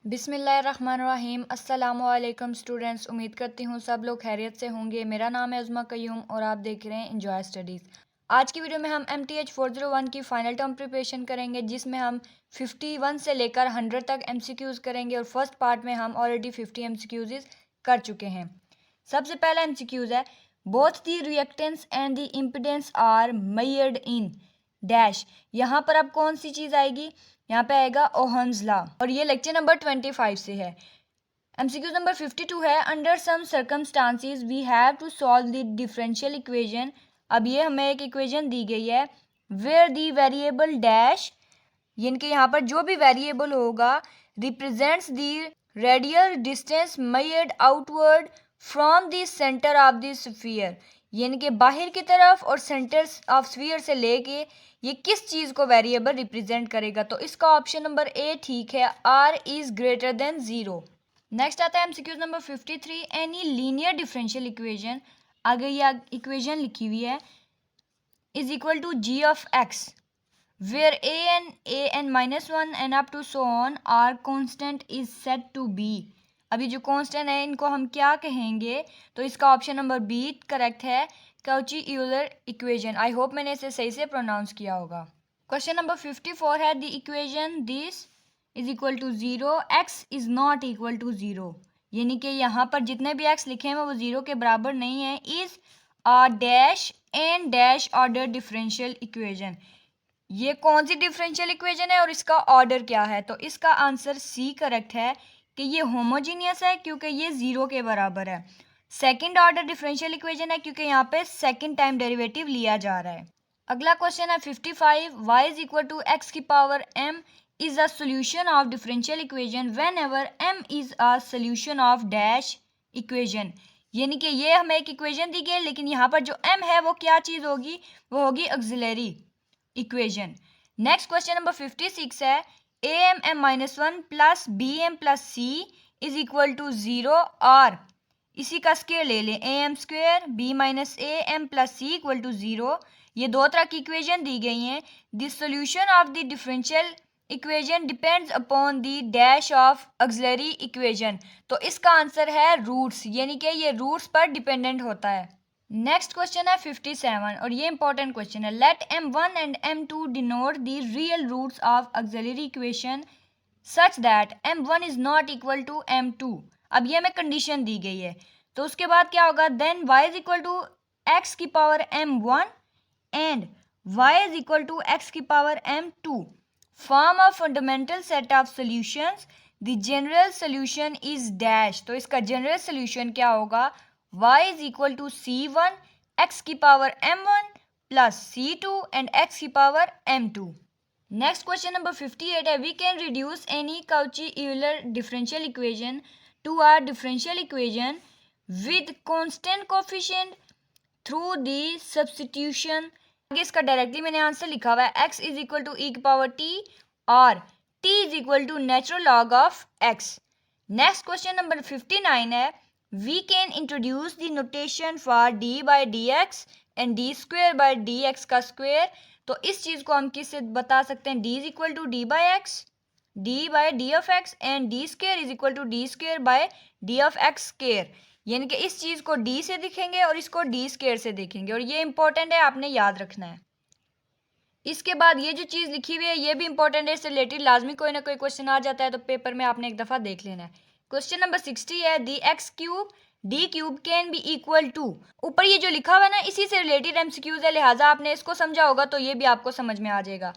बिस्मिल्लाहिर्रहमानिर्रहीम। अस्सलामुअलैकुम स्टूडेंट्स, उम्मीद करती हूँ सब लोग खैरियत से होंगे। मेरा नाम है उज़्मा क़य्यूम और आप देख रहे हैं इंजॉय स्टडीज़। आज की वीडियो में हम MTH 401 की फ़ाइनल टर्म प्रिपरेशन करेंगे, जिसमें हम 51 से लेकर 100 तक MCQs करेंगे और फर्स्ट पार्ट में हम ऑलरेडी 50 MCQs कर चुके हैं। सबसे पहला MCQs है, both the reactance and the impedance are measured in dash. यहाँ पर अब कौन सी चीज़ आएगी? यहाँ पे आएगा ओहम्स लॉ और ये लेक्चर नंबर 25 से है। MCQ नंबर 52 है, under some circumstances we have to solve the differential equation. अब ये हमें एक इक्वेशन दी गई है वेयर द वेरिएबल डैश, यानी कि यहाँ पर जो भी वेरिएबल होगा represents the radial distance measured outward from the centre of the sphere, यानी कि बाहर की तरफ और सेंटर ऑफ स्फीयर से लेके ये किस चीज़ को वेरिएबल रिप्रेजेंट करेगा। तो इसका ऑप्शन नंबर ए ठीक है, r is greater than 0। Next आता है MCQ number 53, any linear differential equation. आगे ये इक्वेशन लिखी हुई है is equal to g of x where a n minus 1 and up to so on are constant is said to be। अभी जो constant है इनको हम क्या कहेंगे? तो इसका ऑप्शन नंबर बी करेक्ट है, Cauchy Euler equation. I hope मैंने इसे सही से प्रोनाउंस किया होगा। क्वेश्चन नंबर 54 है, the equation this is equal to 0 x is not equal to 0, यानी कि यहाँ पर जितने भी x लिखे हैं वो 0 के बराबर नहीं है। Is a dash and dash order differential equation, ये कौन सी डिफरेंशियल इक्वेशन है और इसका ऑर्डर क्या है? तो इसका आंसर सी करेक्ट है कि ये होमोजीनियस है क्योंकि ये 0 के बराबर है। सेकंड ऑर्डर डिफरेंशियल इक्वेशन है क्योंकि यहाँ पे सेकंड टाइम डेरिवेटिव लिया जा रहा है। अगला क्वेश्चन है 55, y is equal to x की power m is a solution of differential equation whenever m is a solution of dash equation, यानी कि ये हमें एक इक्वेशन दी गई लेकिन यहाँ पर जो m है वो क्या चीज़ होगी? वो होगी auxiliary equation. Next question number 56 है, am-1 plus bm plus c is equal to 0 और इसी का स्क्वायर ले लें am square b minus A M plus C equal to 0। ये दो तरह की इक्वेशन दी गई हैं। The solution of the differential equation depends upon the dash of auxiliary equation. तो इसका आंसर है रूट्स, यानी कि ये रूट्स पर डिपेंडेंट होता है। नेक्स्ट क्वेश्चन है 57 और ये इंपॉर्टेंट क्वेश्चन है, let m1 and m2 denote the real roots of auxiliary equation such that m1 is not equal to m2। अब ये हमें कंडीशन दी गई है तो उसके बाद क्या होगा? Then y is equal to x की power m1 and y is equal to x की power m2 form a fundamental set of solutions, the general solution is dash. तो इसका जनरल सॉल्यूशन क्या होगा? y is equal to c1 x की power m1 plus c2 and x की power m2। Next question number 58 है, we can reduce any Cauchy Euler differential equation to are differential equation with constant coefficient through the substitution. आगे इसका directly मैंने answer लिखा हुआ है, x is equal to E की power t और t is equal to natural log of x। Next question number 59 है, we can introduce the notation for d by dx and d square by dx का square. तो इस चीज़ को हम किससे बता सकते हैं? d is equal to D by X, D by D of X and D square is equal to D square by D of X square, यानी कि इस चीज़ को d से दिखेंगे और इसको d स्क्वायर से देखेंगे और ये इंपॉर्टेंट है, आपने याद रखना है। इसके बाद ये जो चीज़ लिखी हुई है ये भी इंपॉर्टेंट है, इससे रिलेटेड लाजमी कोई ना कोई क्वेश्चन आ जाता है तो पेपर में आपने एक दफ़ा देख लेना है। क्वेश्चन नंबर 60 है, the x cube d cube can be equal to. ऊपर ये जो लिखा हुआ है ना इसी से रिलेटेड MCQs है, लिहाजा आपने इसको समझा होगा तो ये भी आपको समझ में आ जाएगा।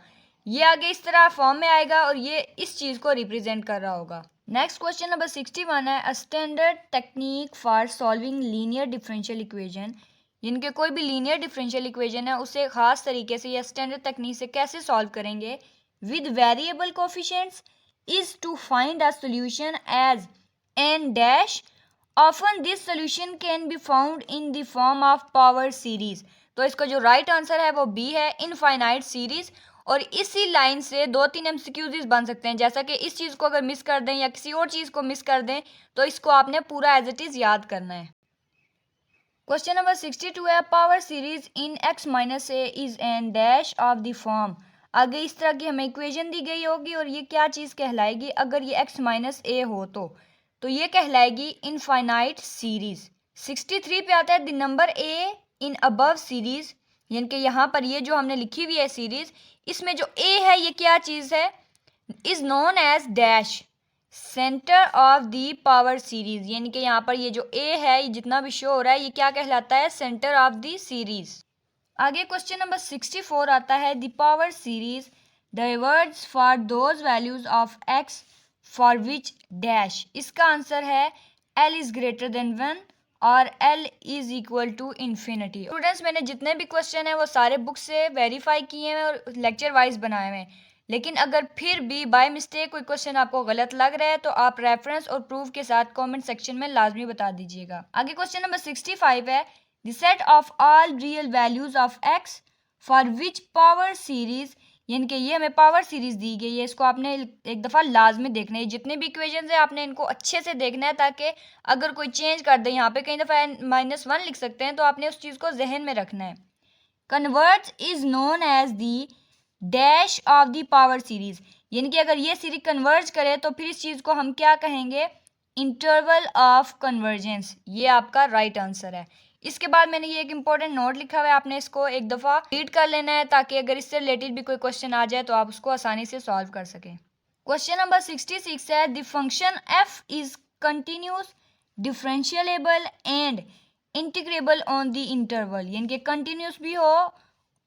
ये आगे इस तरह फॉर्म में आएगा और ये इस चीज़ को रिप्रेजेंट कर रहा होगा। नेक्स्ट क्वेश्चन नंबर 61 है, a standard technique for solving linear differential equation, यानी कि कोई भी लीनियर डिफरेंशियल इक्वेशन है उसे ख़ास तरीके से या स्टैंडर्ड तकनीक से कैसे सॉल्व करेंगे with variable coefficients is to find a solution as an dash. Often this solution can be found in the form of power series. तो इसका जो राइट आंसर है वो बी है, इनफाइनाइट सीरीज। और इसी लाइन से 2-3 MCQs बन सकते हैं, जैसा कि इस चीज़ को अगर मिस कर दें या किसी और चीज़ को मिस कर दें तो इसको आपने पूरा एज इट इज़ याद करना है। क्वेश्चन नंबर 62 है, power series in x minus A is an dash of the form. आगे इस तरह की हमें इक्वेशन दी गई होगी और ये क्या चीज़ कहलाएगी, अगर ये x माइनस ए हो तो ये कहलाएगी इनफाइनाइट सीरीज। 63 पे आता है the number A in above series, यानी कि यहाँ पर ये जो हमने लिखी हुई है सीरीज, इसमें जो ए है ये क्या चीज़ है, is known as dash center of the power series, यानी कि यहाँ पर ये जो ए है ये जितना भी शो हो रहा है ये क्या कहलाता है, सेंटर ऑफ द सीरीज। आगे क्वेश्चन नंबर 64 आता है the power series diverge for those values of X for which dash. इसका आंसर है L इज ग्रेटर देन 1 और L is equal to infinity. Students, मैंने जितने भी क्वेश्चन हैं वो सारे बुक से वेरीफाई किए हैं और लेक्चर वाइज बनाए हुए हैं, लेकिन अगर फिर भी बाय मिस्टेक कोई क्वेश्चन आपको गलत लग रहा है तो आप रेफरेंस और प्रूफ के साथ कमेंट सेक्शन में लाजमी बता दीजिएगा। आगे क्वेश्चन नंबर 65 है the set of all real values of X for which power series, यानी कि ये हमें पावर सीरीज दी गई है, इसको आपने एक दफ़ा लाजमी देखना है। जितने भी इक्वेशंस है आपने इनको अच्छे से देखना है, ताकि अगर कोई चेंज कर दे, यहाँ पे कई दफ़ा -1 लिख सकते हैं, तो आपने उस चीज़ को जहन में रखना है। Convert is known as the dash of the power series, यानी कि अगर ये सीरीज कन्वर्ज करे तो फिर इस चीज़ को हम क्या कहेंगे, इंटरवल ऑफ कन्वर्जेंस। ये आपका राइट आंसर है। इसके बाद मैंने ये एक इंपॉर्टेंट नोट लिखा हुआ है, आपने इसको एक दफ़ा रीड कर लेना है ताकि अगर इससे रिलेटेड भी कोई क्वेश्चन आ जाए तो आप उसको आसानी से सॉल्व कर सकें। क्वेश्चन नंबर 66 है the function f is continuous differentiable and integrable on the interval, यानी कि कंटिन्यूस भी हो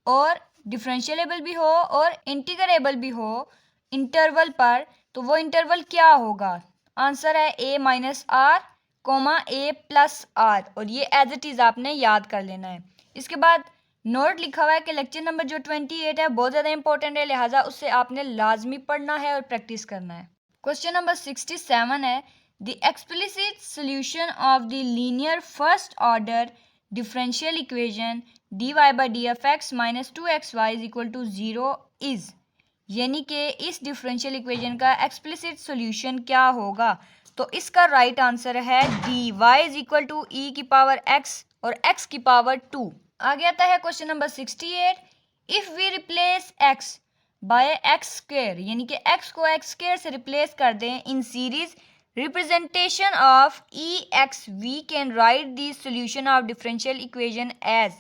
और डिफरेंशियलेबल भी हो और इंटीग्रेबल भी हो इंटरवल पर, तो वो इंटरवल क्या होगा। आंसर है a minus R comma a plus R, और ये एज इट इज़ आपने याद कर लेना है। इसके बाद नोट लिखा हुआ है कि लेक्चर नंबर जो 28 है बहुत ज़्यादा इंपॉर्टेंट है, लिहाजा उससे आपने लाजमी पढ़ना है और प्रैक्टिस करना है। क्वेश्चन नंबर 67 है the explicit solution of the linear first order differential equation dy by dfx minus 2xy is equal to 0 इज, यानी कि इस डिफरेंशियल इक्वेशन का एक्सप्लिसिट सॉल्यूशन क्या होगा, तो इसका राइट आंसर है dy is equal to e की पावर x और x की पावर 2। आगे आता है question number 68 if we replace x by x square, यानी कि x को x स्क्वायर से रिप्लेस कर दें in series representation of ex we can write the solution of differential equation as,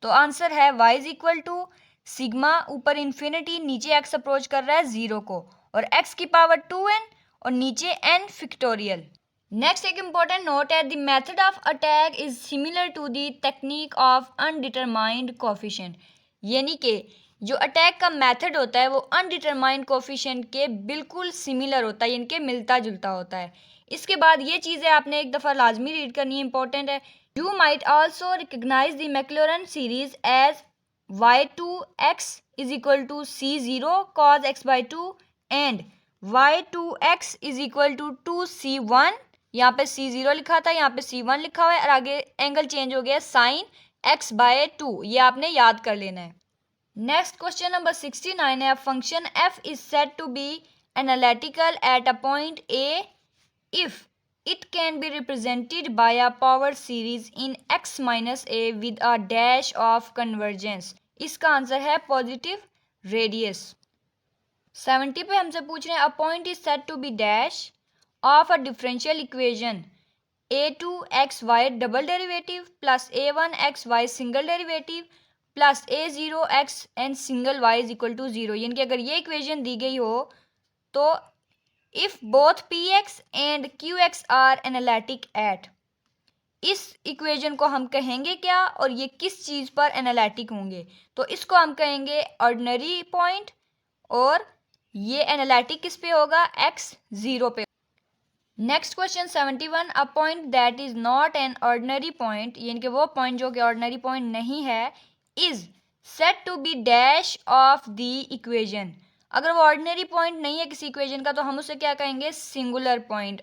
तो आंसर है y is equal to sigma, ऊपर infinity नीचे x अप्रोच कर रहा है 0 को, और x की पावर 2n और नीचे n फैक्टोरियल। नेक्स्ट एक इंपॉर्टेंट नोट है the method of attack is similar to the technique of undetermined coefficient, यानी कि जो अटैक का मेथड होता है वो अनडिटरमाइंड कोफिशिएंट के बिल्कुल सिमिलर होता है, यानी कि मिलता जुलता होता है। इसके बाद ये चीज़ें आपने एक दफ़ा लाजमी रीड करनी है, इंपॉर्टेंट है। You might also recognize the Maclaurin series as y2x is equal to c0 cos x by 2 and y2x is equal to 2c1, यहाँ पे c0 लिखा था, यहाँ पे c1 लिखा हुआ है और आगे एंगल चेंज हो गया sin x by 2, ये आपने याद कर लेना है। नेक्स्ट क्वेश्चन नंबर 69 है function f is said to be analytical at a point a if it can be represented by a power series in x minus a with a dash of convergence। इसका answer है positive radius. 70 पे हमसे पूछ रहे हैं a point is said to be dash of a differential equation a2xy double derivative plus a1xy single derivative plus a0x and single y is equal to 0, यानी कि अगर ये इक्वेशन दी गई हो तो if both px and qx are analytic at, इस equation को हम कहेंगे क्या और ये किस चीज़ पर एनालिटिक होंगे, तो इसको हम कहेंगे ऑर्डिनरी पॉइंट, और ये एनालिटिक किस पे होगा, x 0 पे। Next question 71 a point that is not an ordinary point, यानी कि वो पॉइंट जो कि ऑर्डिनरी पॉइंट नहीं है, is set to be dash of the equation. अगर वो ऑर्डिनरी पॉइंट नहीं है किसी इक्वेशन का तो हम उसे क्या कहेंगे, सिंगुलर पॉइंट।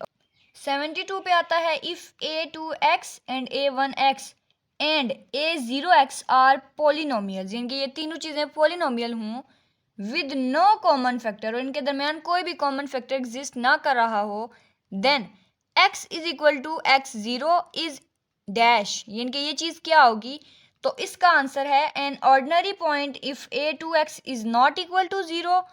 72 पे आता है if a2x and a1x and a0x are polynomials, यानी कि ये तीनों चीज़ें पोलिनोमियल हों विद नो कॉमन फैक्टर, और इनके दरमियान कोई भी कॉमन फैक्टर एग्जिस्ट ना कर रहा हो, then x is equal to x0 is dash, यानी कि ये चीज़ क्या होगी, तो इसका आंसर है an ordinary point if a2x is not equal to 0,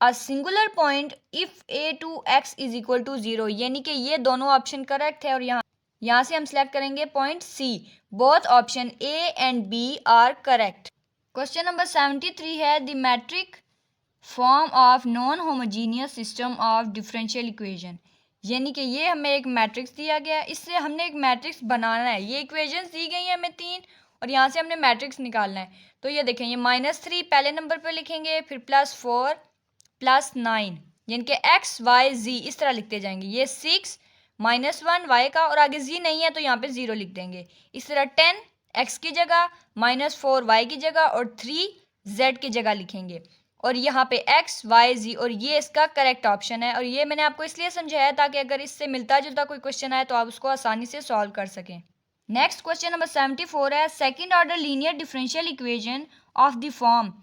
a singular point if a2x is equal to 0। यानी कि ये दोनों ऑप्शन करेक्ट है और यहाँ से हम सिलेक्ट करेंगे point C. Both option A and B are correct. Question number 73 है the matrix form of non homogeneous system of differential equation. यानी कि ये हमें एक मैट्रिक्स दिया गया, इससे हमने एक मैट्रिक्स बनाना है। ये इक्वेशंस दी गई हैं हमें 3 और यहाँ से हमने मैट्रिक्स निकालना है। तो ये देखें, ये -3 पहले नंबर पे लिखेंगे, फिर +4 +9, यानी कि x y z इस तरह लिखते जाएंगे। ये 6 -1 y का और आगे z नहीं है तो यहाँ पे 0 लिख देंगे। इस तरह 10 x की जगह, -4 y की जगह और 3 z की जगह लिखेंगे। और यहाँ पे x y z और ये इसका करेक्ट ऑप्शन है। और ये मैंने आपको इसलिए समझाया ताकि अगर इससे मिलता जुलता कोई क्वेश्चन आए तो आप उसको आसानी से सॉल्व कर सकें। नेक्स्ट क्वेश्चन नंबर 74 है second order linear differential equation of the form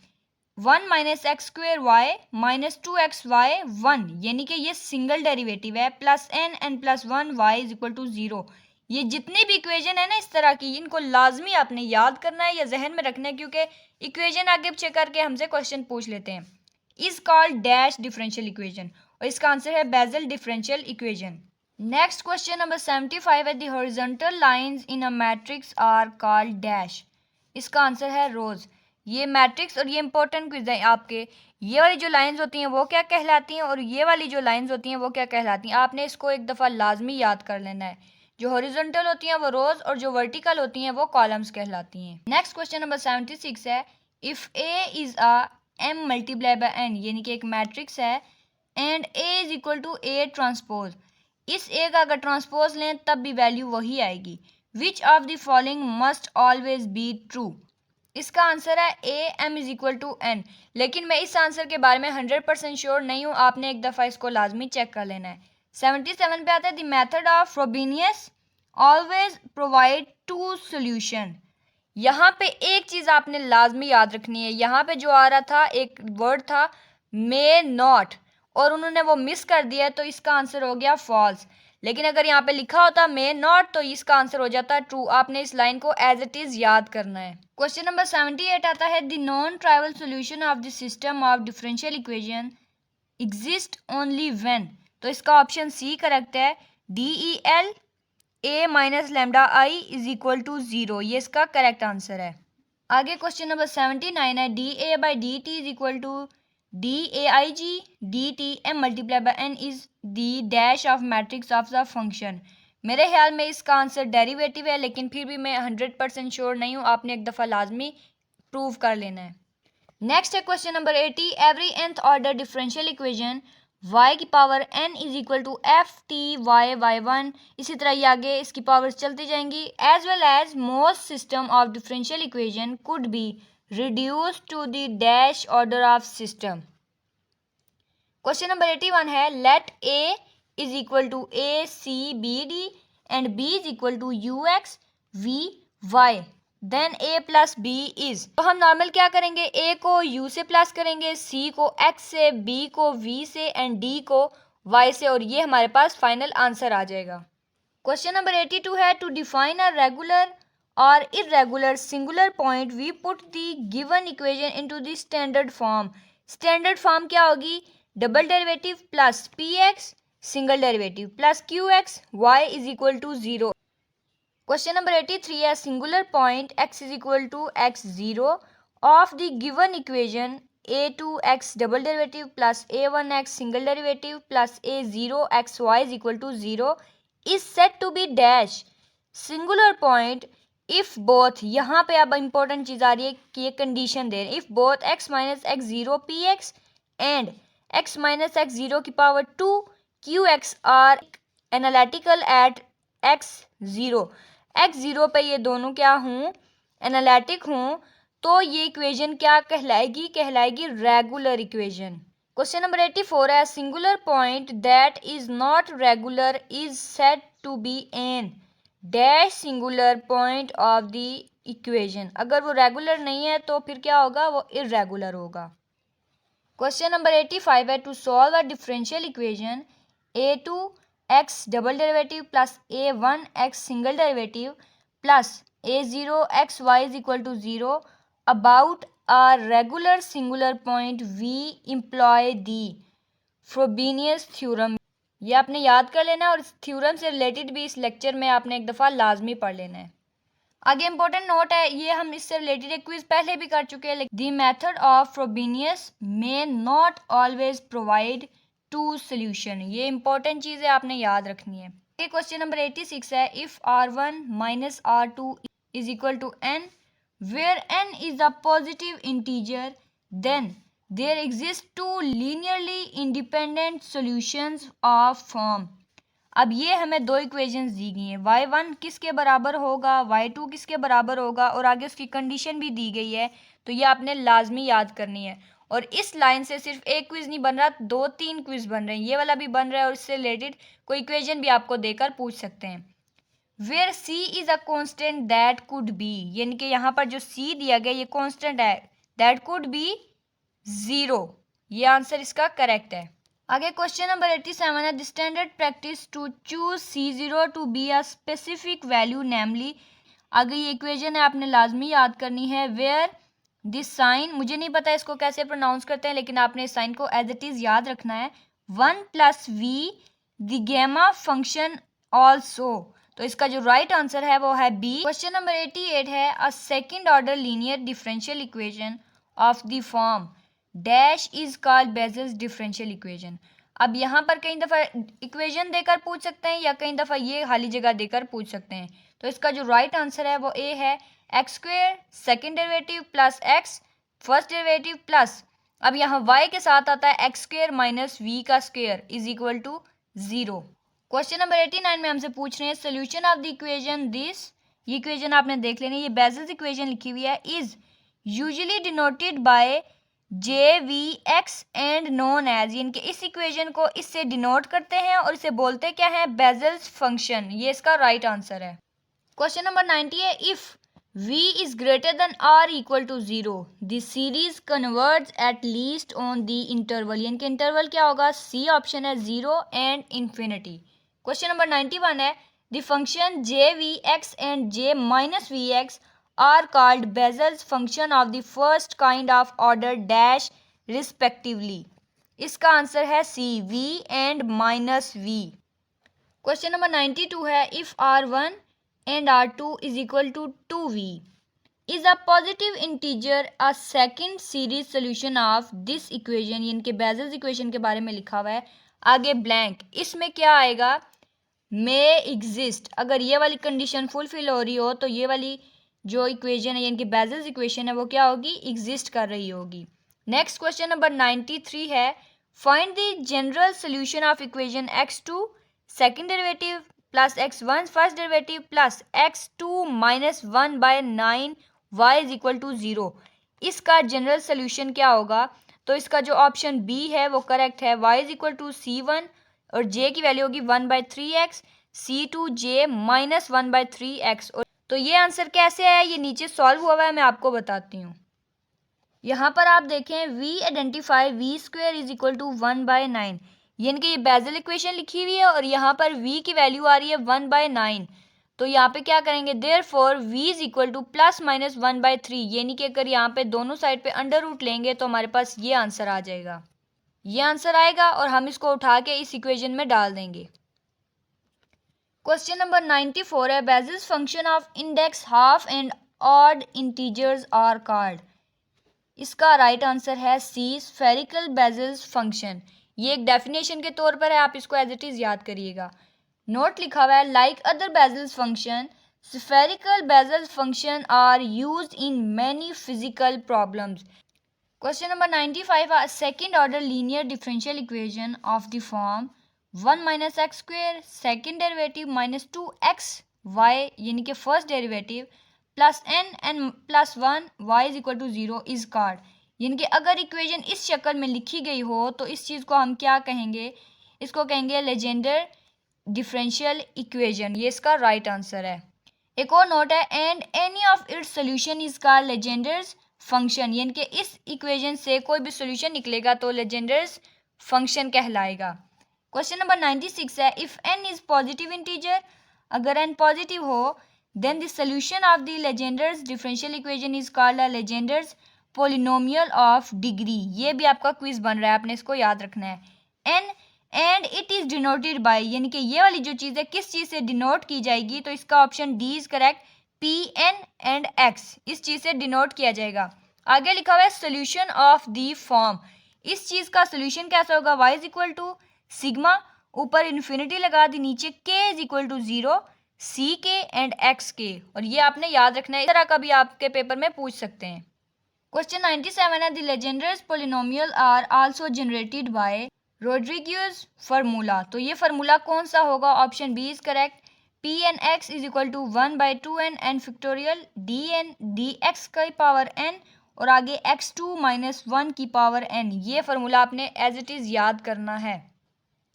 1 - x² y -2xy 1, यानी कि ये सिंगल डेरिवेटिव है, +n + 1 y = 0। ये जितनी भी इक्वेशन है ना इस तरह की, इनको लाजमी आपने याद करना है या जहन में रखना है, क्योंकि इक्वेशन आगे पीछे करके हमसे क्वेश्चन पूछ लेते हैं। Is called dash differential equation और इसका आंसर है Bessel differential equation. Next question number 75 है the horizontal lines in a matrix are called dash. इसका आंसर है रोज। ये मैट्रिक्स और ये इंपॉर्टेंट क्विज है आपके। ये वाली जो लाइंस होती हैं वो क्या कहलाती हैं और ये वाली जो लाइंस होती हैं वो क्या कहलाती हैं, आपने इसको एक दफ़ा लाजमी याद कर लेना है। जो हॉरिजॉन्टल होती हैं वो रोज और जो वर्टिकल होती हैं वो कॉलम्स कहलाती हैं। नेक्स्ट क्वेश्चन नंबर 76 है if A is a m multiply by n, यानी कि एक मैट्रिक्स है and a is equal to a transpose. इस a का अगर ट्रांसपोज लें तब भी वैल्यू वही आएगी। Which of the following must always be true. इसका आंसर है A m is equal to n। लेकिन मैं इस आंसर के बारे में 100% श्योर नहीं हूँ, आपने एक दफ़ा इसको लाजमी चेक कर लेना है। 77 पे आता है the method of Frobenius always provide 2 solution. यहाँ पे एक चीज़ आपने लाजमी याद रखनी है। यहाँ पे जो आ रहा था एक वर्ड था मे नॉट और उन्होंने वो मिस कर दिया, तो इसका आंसर हो गया फॉल्स। लेकिन अगर यहाँ पे लिखा होता मे नॉट तो इसका आंसर हो जाता ट्रू। आपने इस लाइन को एज इट इज़ याद करना है। क्वेश्चन नंबर 78 आता है the non trivial solution of the system of differential equation exist only when. तो इसका ऑप्शन सी करेक्ट है, DEL a - λI is equal to 0। ये इसका करेक्ट आंसर है। आगे क्वेश्चन नंबर 79 है dA/dt is equal to DAIG dt m multiply by n is the dash of matrix of the function. मेरे ख्याल में इसका आंसर डेरिवेटिव है, लेकिन फिर भी मैं 100% श्योर नहीं हूँ, आपने एक दफ़ा लाजमी प्रूव कर लेना है। नेक्स्ट है question number 80 every nth order differential equation y की power n is equal to FTY/y1। इसी तरह ये आगे इसकी पावर्स चलती जाएंगी। As well as most system of differential equation could be reduce to the dash order of system. Question number 81 है let a is equal to ACBD and b is equal to UXVY then a plus b is. तो हम normal क्या करेंगे, a को u से plus करेंगे, c को x से, b को v से एंड d को y से, और ये हमारे पास फाइनल आंसर आ जाएगा। क्वेश्चन नंबर 82 है टू डिफाइन अ रेगुलर और irregular singular point we put the given equation into the standard form. Standard form क्या होगी, double derivative plus px single derivative plus qx y is equal to 0। Question number 83 है singular point x is equal to x0 of the given equation a2x double derivative plus a1x single derivative plus a0xy is equal to 0 is set to be dash singular point if both. यहाँ पे अब important चीज़ आ रही है कि ये condition दे रहे हैं, if both x - x0 px and x - x0 की power 2 qx are analytical at x0। x0 पे ये दोनों क्या हूँ, एनालिटिक हूँ, तो ये इक्वेशन क्या कहलाएगी, कहलाएगी रेगुलर इक्वेशन। क्वेश्चन नंबर 84 है singular point that is not regular is said to be an dash singular point of the equation. अगर वो रेगुलर नहीं है तो फिर क्या होगा, वो इरेगुलर होगा। क्वेश्चन नंबर 85 है to solve a differential equation a2x double derivative plus a1x single derivative plus a0 xy is equal to 0 about a regular singular point we employ the Frobenius theorem. ये आपने याद कर लेना है और इस थ्योरम से रिलेटेड भी इस लेक्चर में आपने एक दफ़ा लाजमी पढ़ लेना है। आगे इंपॉर्टेंट नोट है, ये हम इससे रिलेटेड एक क्विज पहले भी कर चुके हैं। The method of Frobenius may not always provide to solution. ये इंपॉर्टेंट चीज़ है, आपने याद रखनी है। ये क्वेश्चन नंबर 86 है, if r1 minus r2 is equal to n where n is a positive integer then there exist two linearly independent solutions of form। अब ये हमें दो इक्वेशंस दी गई हैं, y1 किसके बराबर होगा, y2 किसके बराबर होगा, और आगे उसकी कंडीशन भी दी गई है। तो ये आपने लाजमी याद करनी है। और इस लाइन से सिर्फ एक क्विज नहीं बन रहा, दो तीन क्विज बन रहे हैं। ये वाला भी बन रहा है और इससे रिलेटेड कोई इक्वेशन भी आपको देकर पूछ सकते हैं। Where c is a constant that could be, यानी कि यहाँ पर जो c दिया गया ये कॉन्स्टेंट है, दैट कुड बी 0। ये आंसर इसका करेक्ट है। आगे क्वेश्चन नंबर 87 है, the standard practice to choose C0 to be a specific value namely. आगे ये इक्वेशन है, आपने लाजमी याद करनी है। वेयर दिस साइन, मुझे नहीं पता इसको कैसे प्रोनाउंस करते हैं, लेकिन आपने इस साइन को एज इट इज याद रखना है। 1 + v the gamma function also. तो इसका जो राइट आंसर है वो है बी। क्वेश्चन नंबर 88 है, a second order linear differential equation of the form dash is called bezels differential equation. अब यहाँ पर कई दफ़ा इक्वेशन देकर पूछ सकते हैं या कई दफ़ा ये खाली जगह देकर पूछ सकते हैं। तो इसका जो राइट आंसर है वो ए है, x² second derivative plus x first derivative plus, अब यहाँ y के साथ आता है x² माइनस v का square is equal to 0। Question number 89 में हमसे पूछ रहे हैं solution of the equation this. ये इक्वेशन आपने देख लेनी, ये बेजल्स इक्वेशन लिखी हुई है, is usually denoted by JVX and known as, यानी कि इस इक्वेशन को इससे डिनोट करते हैं और इसे बोलते क्या है, बेजल्स फंक्शन। ये इसका राइट आंसर है। क्वेश्चन नंबर 90 है, if v is greater than r equal to 0 the series converge at least on the interval, यानी कि इंटरवल क्या होगा, सी ऑप्शन है 0 एंड इन्फिनिटी। क्वेश्चन नंबर 91 है, the function JVX and J minus VX are called Bezel's function of the first kind of order dash respectively। इसका answer है सी, v and minus v। Question number 92 है, if r1 and r2 is equal to 2v is a positive integer a second series solution of this equation, यानी कि bezels equation के बारे में लिखा हुआ है। आगे ब्लैंक, इसमें क्या आएगा, may exist। अगर ये वाली कंडीशन फुलफिल हो रही हो तो ये वाली जो इक्वेशन है यानी कि बेजल्स इक्वेशन है वो क्या होगी, एग्जिस्ट कर रही होगी। नेक्स्ट क्वेश्चन नंबर 93 है, find the general solution of equation x2 second derivative plus x1 first derivative plus x2 minus 1/9 y is equal to 0। इसका जनरल सोल्यूशन क्या होगा, तो इसका जो ऑप्शन बी है वो करेक्ट है, y is equal to c1 और j की वैल्यू होगी 1/3x, c2j माइनस 1/3x। तो ये आंसर कैसे आया, ये नीचे सॉल्व हुआ है, मैं आपको बताती हूँ। यहाँ पर आप देखें, we identify v² is equal to 1/9, यानी कि ये बेजल इक्वेशन लिखी हुई है और यहाँ पर v की वैल्यू आ रही है 1/9। तो यहाँ पे क्या करेंगे, therefore v is equal two plus minus 1/3, यानी कि अगर यहाँ पे दोनों साइड पे अंडर रूट लेंगे तो हमारे पास ये आंसर आ जाएगा। ये आंसर आएगा और हम इसको उठा के इस इक्वेशन में डाल देंगे। क्वेश्चन नंबर 94 है, Bessel's function of index half and odd integers are called. इसका राइट आंसर है सी, स्फेरिकल बेजल्स फंक्शन। ये एक डेफिनेशन के तौर पर है, आप इसको एज इट इज याद करिएगा। नोट लिखा हुआ है, like other Bessel's function spherical Bessel's function are used in many physical problems. Question number 95, second order linear differential equation of the form 1 minus x² second derivative minus 2xy, यानी कि first derivative plus n plus 1 y is equal to 0 is called, यानी कि अगर equation इस शक्ल में लिखी गई हो तो इस चीज़ को हम क्या कहेंगे, इसको कहेंगे लेजेंडर डिफरेंशियल इक्वेशन। ये इसका राइट आंसर है। एक और नोट है, and any of its solution is called Legendre's function, यानी कि इस इक्वेशन से कोई भी सोल्यूशन निकलेगा तो लेजेंडर्स फंक्शन कहलाएगा। क्वेश्चन नंबर 96 है, if n is positive integer, अगर n पॉजिटिव हो then the solution of the Legendre's differential equation is called a Legendre's polynomial of degree. ये भी आपका क्विज बन रहा है, आपने इसको याद रखना है। N and it is denoted by, यानी कि ये वाली जो चीज़ है किस चीज़ से डिनोट की जाएगी, तो इसका option D is correct. P n and x इस चीज़ से डिनोट किया जाएगा। आगे लिखा हुआ है सोल्यूशन ऑफ द फॉर्म। इस चीज़ का सोल्यूशन कैसा होगा, y is equal to sigma, ऊपर इन्फिनिटी लगा दी, नीचे k is equal to 0, C k and x के। और ये आपने याद रखना है, इस तरह का भी आपके पेपर में पूछ सकते हैं। क्वेश्चन 97 है, the Legendre's polynomial are also generated by Rodrigues formula. तो ये फार्मूला कौन सा होगा, option B is correct. P n x is equal to 1/2n n factorial d n d x की पावर n और आगे x2 - 1 की पावर n। ये फार्मूला आपने एज इट इज याद करना है।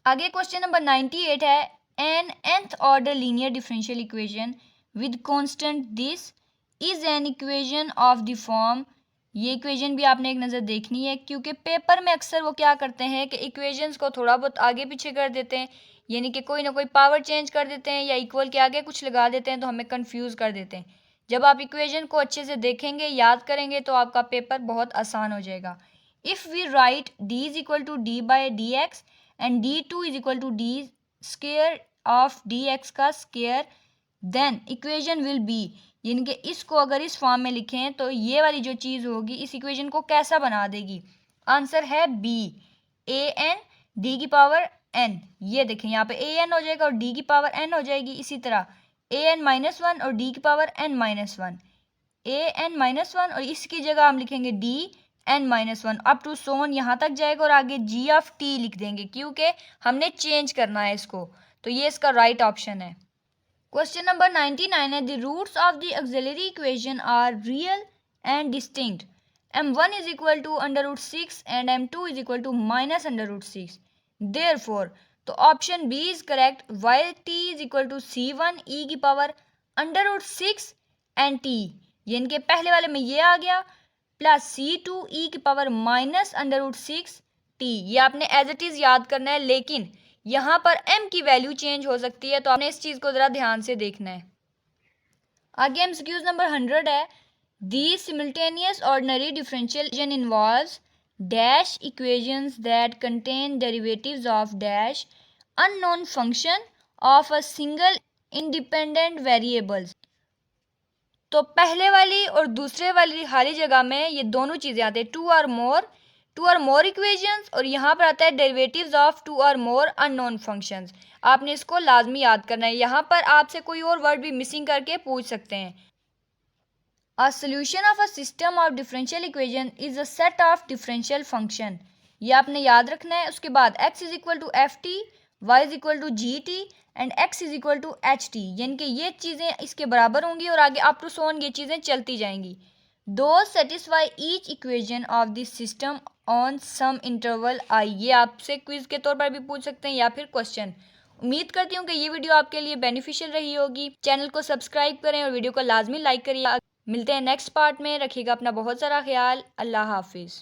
आगे क्वेश्चन नंबर 98 है, n nth order linear differential equation with constant this is an equation of the form. ये इक्वेशन भी आपने एक नज़र देखनी है, क्योंकि पेपर में अक्सर वो क्या करते हैं कि इक्वेशंस को थोड़ा बहुत आगे पीछे कर देते हैं, यानी कि कोई ना कोई पावर चेंज कर देते हैं या इक्वल के आगे कुछ लगा देते हैं, तो हमें कंफ्यूज कर देते हैं। जब आप इक्वेशन को अच्छे से देखेंगे, याद करेंगे, तो आपका पेपर बहुत आसान हो जाएगा। If we write D is equal to D by d x and d2 is equal to D square of dx का square, then equation will be, यानी कि इसको अगर इस फॉर्म में लिखें तो ये वाली जो चीज़ होगी इस इक्वेशन को कैसा बना देगी। आंसर है बी, ए एन डी की पावर n। ये देखें यहाँ पे ए एन हो जाएगा और डी की पावर n हो जाएगी। इसी तरह ए एन -1 और डी की पावर n-1, ए एन -1 और इसकी जगह हम लिखेंगे डी n-1 अप टू सोन यहाँ तक जाएगा और आगे g ऑफ t लिख देंगे, क्योंकि हमने चेंज करना है इसको। तो ये इसका राइट ऑप्शन है। क्वेश्चन नंबर 99 है, the roots of the auxiliary equation are real and distinct. m1 is equal to √6 and m2 is equal to -√6। Therefore, तो option B is correct, y t is equal to c1 e की power √6 and t, यानी कि पहले वाले में ये आ गया, प्लस c2 e की पावर -√6 t। ये आपने एज इट इज़ याद करना है, लेकिन यहाँ पर m की वैल्यू चेंज हो सकती है, तो आपने इस चीज़ को ज़रा ध्यान से देखना है। आगे एमसीक्यूज नंबर 100 है, the simultaneous ordinary differential equation involves dash equations that contain derivatives of dash unknown function of a single independent variables. तो पहले वाली और दूसरे वाली खाली जगह में ये दोनों चीज़ें आते हैं, टू और मोर इक्वेशंस, और यहाँ पर आता है डेरिवेटिव्स ऑफ टू और मोर अननोन फंक्शंस। आपने इसको लाजमी याद करना है। यहाँ पर आपसे कोई और वर्ड भी मिसिंग करके पूछ सकते हैं। A solution of a system of differential equation is a set of differential function. ये आपने याद रखना है। उसके बाद x is equal to f t, y is equal to g t and x is equal to h t, यानी कि ये चीज़ें इसके बराबर होंगी और आगे अप टू सोन ये चीज़ें चलती जाएंगी। दो satisfy each equation of this system on some interval I. ये आपसे क्विज के तौर पर भी पूछ सकते हैं या फिर क्वेश्चन। उम्मीद करती हूँ कि ये वीडियो आपके लिए बेनिफिशियल रही होगी। चैनल को सब्सक्राइब करें और वीडियो को लाजमी लाइक करिए। मिलते हैं नेक्स्ट पार्ट में। रखिएगा अपना बहुत सारा ख्याल। अल्लाह हाफिज़।